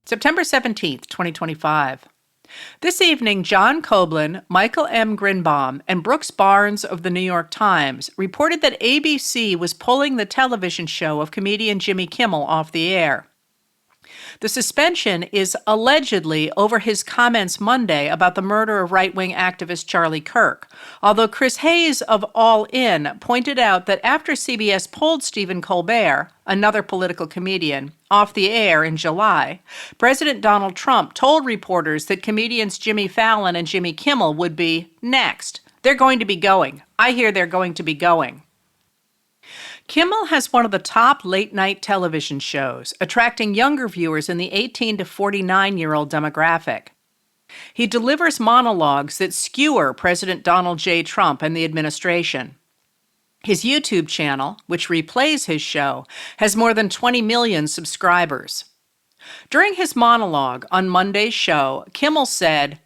September 17th, 2025. This evening, John Coblin, Michael M. Grinbaum, and Brooks Barnes of the New York Times reported that ABC was pulling the television show of comedian Jimmy Kimmel off the air. The suspension is allegedly over his comments Monday about the murder of right-wing activist Charlie Kirk, although Chris Hayes of All In pointed out that after CBS pulled Stephen Colbert, another political comedian, off the air in July, President Donald Trump told reporters that comedians Jimmy Fallon and Jimmy Kimmel would be next. They're going to be going. I hear they're going to be going. Kimmel has one of the top late-night television shows, attracting younger viewers in the 18 to 49-year-old demographic. He delivers monologues that skewer President Donald J. Trump and the administration. His YouTube channel, which replays his show, has more than 20 million subscribers. During his monologue on Monday's show, Kimmel said,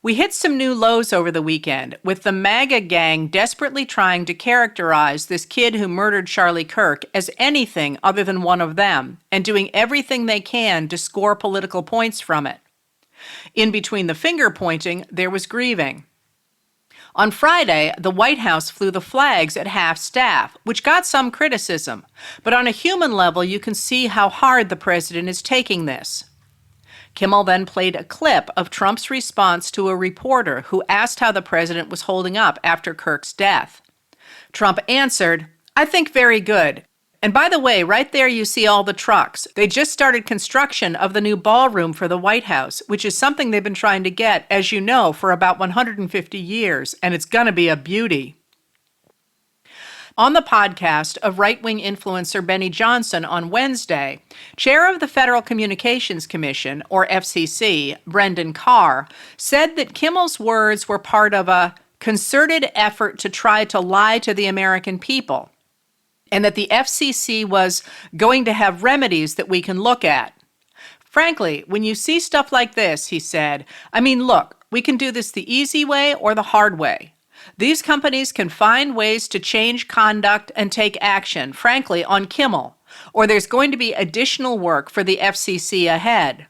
"We hit some new lows over the weekend, with the MAGA gang desperately trying to characterize this kid who murdered Charlie Kirk as anything other than one of them, and doing everything they can to score political points from it. In between the finger-pointing, there was grieving. On Friday, the White House flew the flags at half-staff, which got some criticism, but on a human level, you can see how hard the president is taking this." Kimmel then played a clip of Trump's response to a reporter who asked how the president was holding up after Kirk's death. Trump answered, "I think very good. And by the way, right there you see all the trucks. They just started construction of the new ballroom for the White House, which is something they've been trying to get, as you know, for about 150 years, and it's going to be a beauty." On the podcast of right-wing influencer Benny Johnson on Wednesday, Chair of the Federal Communications Commission, or FCC, Brendan Carr, said that Kimmel's words were part of a concerted effort to try to lie to the American people, and that the FCC was going to have remedies that we can look at. "Frankly, when you see stuff like this," he said, look, we can do this the easy way or the hard way. These companies can find ways to change conduct and take action, frankly, on Kimmel, or there's going to be additional work for the FCC ahead."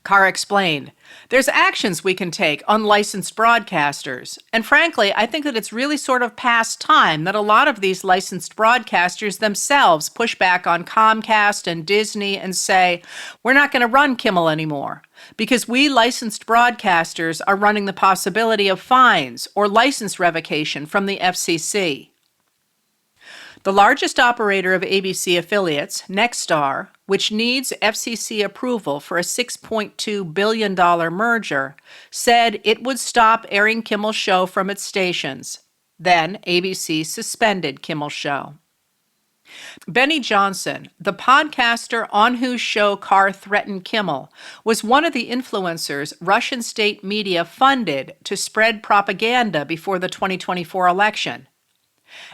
Carr explained, "There's actions we can take on licensed broadcasters, and frankly, I think that it's really sort of past time that a lot of these licensed broadcasters themselves push back on Comcast and Disney and say, we're not going to run Kimmel anymore, because we licensed broadcasters are running the possibility of fines or license revocation from the FCC." The largest operator of ABC affiliates, Nexstar, which needs FCC approval for a $6.2 billion merger, said it would stop airing Kimmel's show from its stations. Then ABC suspended Kimmel's show. Benny Johnson, the podcaster on whose show Carr threatened Kimmel, was one of the influencers Russian state media funded to spread propaganda before the 2024 election.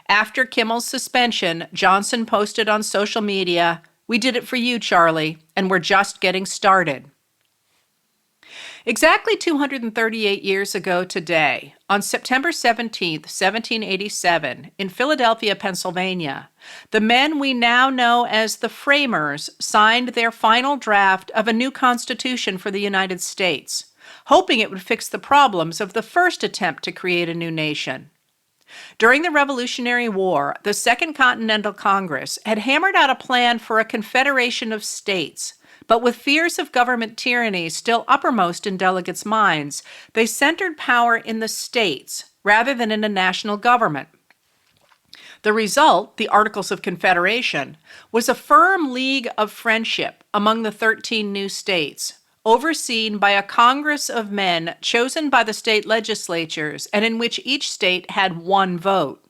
After Kimmel's suspension, Johnson posted on social media, "We did it for you, Charlie, and we're just getting started." Exactly 238 years ago today, on September 17, 1787, in Philadelphia, Pennsylvania, the men we now know as the Framers signed their final draft of a new Constitution for the United States, hoping it would fix the problems of the first attempt to create a new nation. During the Revolutionary War, the Second Continental Congress had hammered out a plan for a confederation of states, but with fears of government tyranny still uppermost in delegates' minds, they centered power in the states rather than in a national government. The result, the Articles of Confederation, was a firm league of friendship among the 13 new states, overseen by a Congress of men chosen by the state legislatures and in which each state had one vote.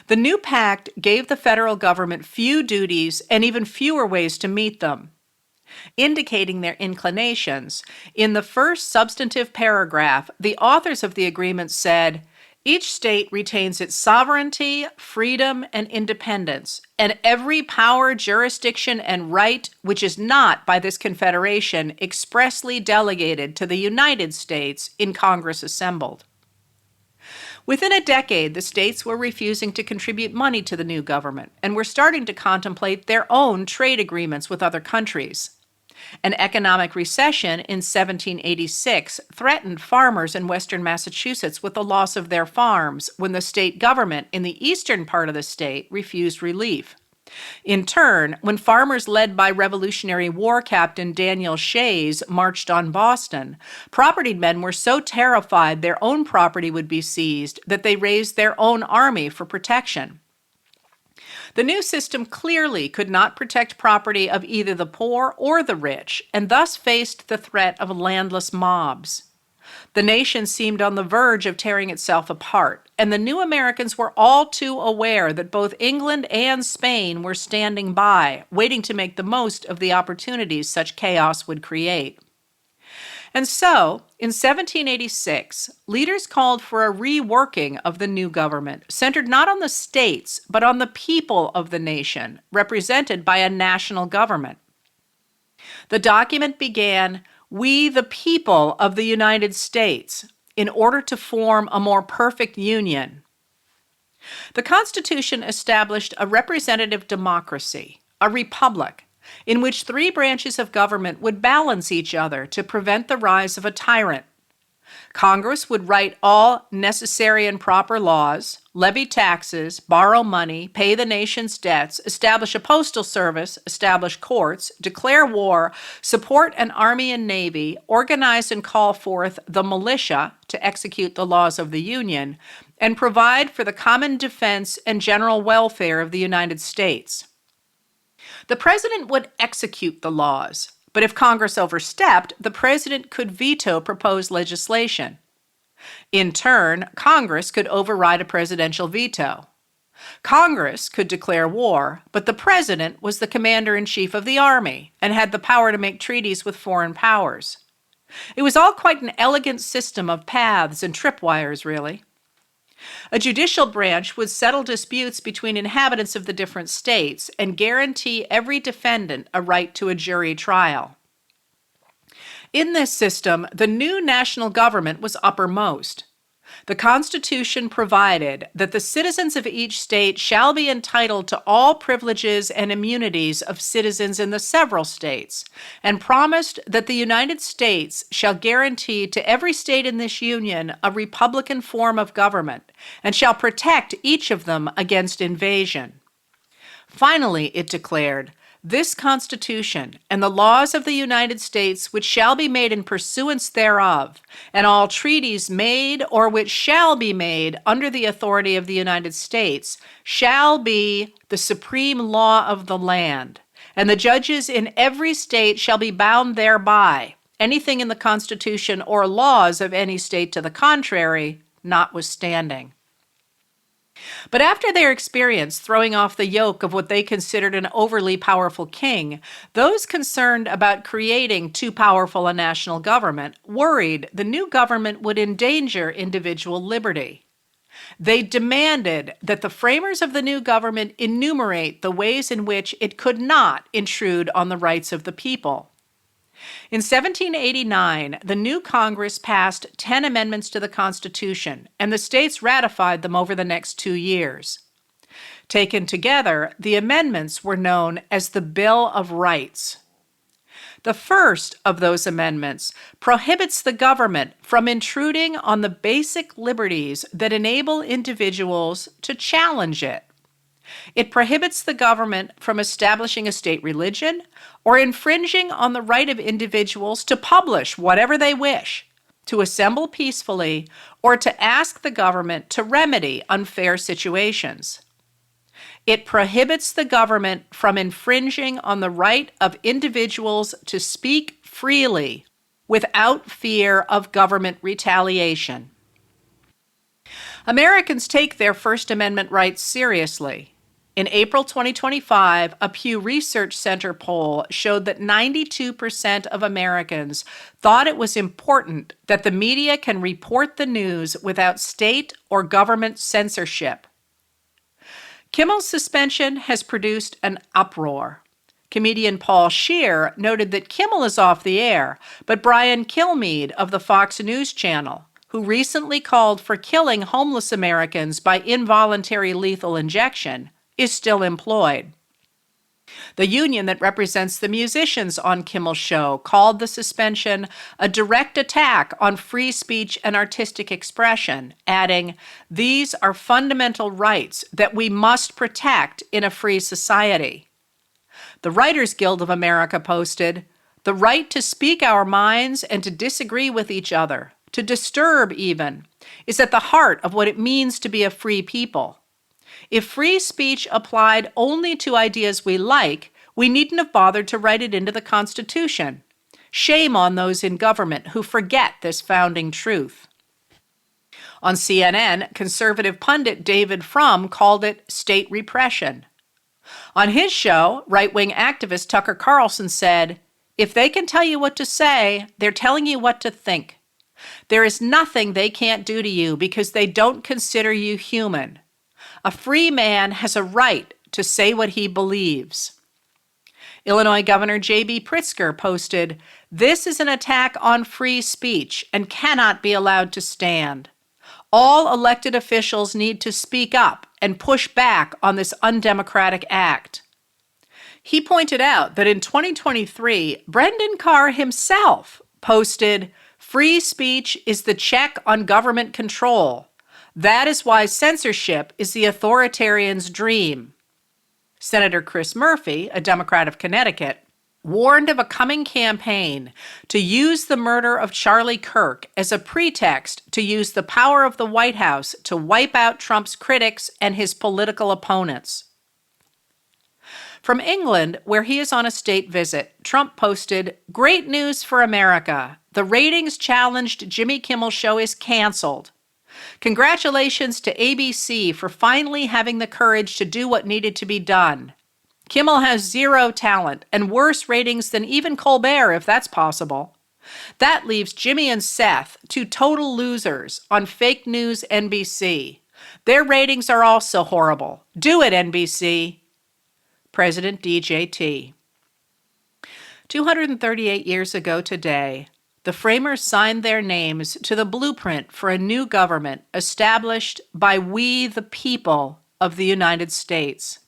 The new pact gave the federal government few duties and even fewer ways to meet them. Indicating their inclinations, in the first substantive paragraph, the authors of the agreement said, "Each state retains its sovereignty, freedom, and independence, and every power, jurisdiction, and right which is not by this confederation expressly delegated to the United States in Congress assembled." Within a decade, the states were refusing to contribute money to the new government and were starting to contemplate their own trade agreements with other countries. An economic recession in 1786 threatened farmers in western Massachusetts with the loss of their farms when the state government in the eastern part of the state refused relief. In turn, when farmers led by Revolutionary War Captain Daniel Shays marched on Boston, property men were so terrified their own property would be seized that they raised their own army for protection. The new system clearly could not protect property of either the poor or the rich, and thus faced the threat of landless mobs. The nation seemed on the verge of tearing itself apart, and the new Americans were all too aware that both England and Spain were standing by, waiting to make the most of the opportunities such chaos would create. And so, in 1786, leaders called for a reworking of the new government, centered not on the states, but on the people of the nation, represented by a national government. The document began, "We, the people of the United States," in order to form a more perfect union. The Constitution established a representative democracy, a republic, in which three branches of government would balance each other to prevent the rise of a tyrant. Congress would write all necessary and proper laws, levy taxes, borrow money, pay the nation's debts, establish a postal service, establish courts, declare war, support an army and navy, organize and call forth the militia to execute the laws of the Union, and provide for the common defense and general welfare of the United States. The president would execute the laws, but if Congress overstepped, the president could veto proposed legislation. In turn, Congress could override a presidential veto. Congress could declare war, but the president was the commander-in-chief of the army and had the power to make treaties with foreign powers. It was all quite an elegant system of paths and tripwires, really. A judicial branch would settle disputes between inhabitants of the different states and guarantee every defendant a right to a jury trial. In this system, the new national government was uppermost. The Constitution provided that the citizens of each state shall be entitled to all privileges and immunities of citizens in the several states, and promised that the United States shall guarantee to every state in this union a republican form of government, and shall protect each of them against invasion. Finally, it declared, "This Constitution and the laws of the United States which shall be made in pursuance thereof, and all treaties made or which shall be made under the authority of the United States, shall be the supreme law of the land, and the judges in every state shall be bound thereby, anything in the Constitution or laws of any state to the contrary notwithstanding." But after their experience throwing off the yoke of what they considered an overly powerful king, those concerned about creating too powerful a national government worried the new government would endanger individual liberty. They demanded that the framers of the new government enumerate the ways in which it could not intrude on the rights of the people. In 1789, the new Congress passed 10 amendments to the Constitution, and the states ratified them over the next 2 years. Taken together, the amendments were known as the Bill of Rights. The first of those amendments prohibits the government from intruding on the basic liberties that enable individuals to challenge it. It prohibits the government from establishing a state religion or infringing on the right of individuals to publish whatever they wish, to assemble peacefully, or to ask the government to remedy unfair situations. It prohibits the government from infringing on the right of individuals to speak freely without fear of government retaliation. Americans take their First Amendment rights seriously. In April 2025, a Pew Research Center poll showed that 92% of Americans thought it was important that the media can report the news without state or government censorship. Kimmel's suspension has produced an uproar. Comedian Paul Scheer noted that Kimmel is off the air, but Brian Kilmeade of the Fox News Channel, who recently called for killing homeless Americans by involuntary lethal injection, is still employed. The union that represents the musicians on Kimmel's show called the suspension a direct attack on free speech and artistic expression, adding, "These are fundamental rights that we must protect in a free society." The Writers Guild of America posted, "The right to speak our minds and to disagree with each other, to disturb even, is at the heart of what it means to be a free people. If free speech applied only to ideas we like, we needn't have bothered to write it into the Constitution. Shame on those in government who forget this founding truth." On CNN, conservative pundit David Frum called it state repression. On his show, right-wing activist Tucker Carlson said, "If they can tell you what to say, they're telling you what to think. There is nothing they can't do to you because they don't consider you human. A free man has a right to say what he believes." Illinois Governor J.B. Pritzker posted, "This is an attack on free speech and cannot be allowed to stand. All elected officials need to speak up and push back on this undemocratic act." He pointed out that in 2023, Brendan Carr himself posted, "Free speech is the check on government control. That is why censorship is the authoritarian's dream." Senator Chris Murphy, a Democrat of Connecticut, warned of a coming campaign to use the murder of Charlie Kirk as a pretext to use the power of the White House to wipe out Trump's critics and his political opponents. From England, where he is on a state visit, Trump posted, "Great news for America. The ratings-challenged Jimmy Kimmel show is canceled. Congratulations to ABC for finally having the courage to do what needed to be done. Kimmel has zero talent and worse ratings than even Colbert, if that's possible. That leaves Jimmy and Seth, two total losers, on fake news NBC. Their ratings are also horrible. Do it, NBC." President DJT. 238 years ago today, the framers signed their names to the blueprint for a new government established by we the people of the United States.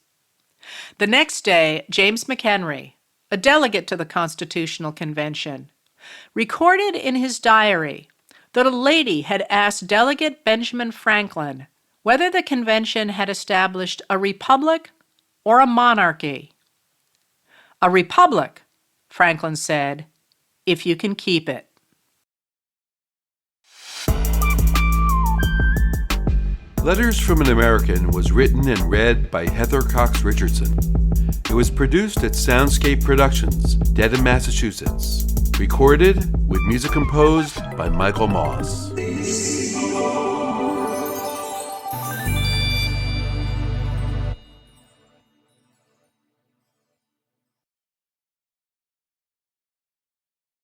The next day, James McHenry, a delegate to the Constitutional Convention, recorded in his diary that a lady had asked Delegate Benjamin Franklin whether the convention had established a republic or a monarchy. "A republic," Franklin said, "if you can keep it." Letters from an American was written and read by Heather Cox Richardson. It was produced at Soundscape Productions, Dedham, Massachusetts. Recorded with music composed by Michael Moss.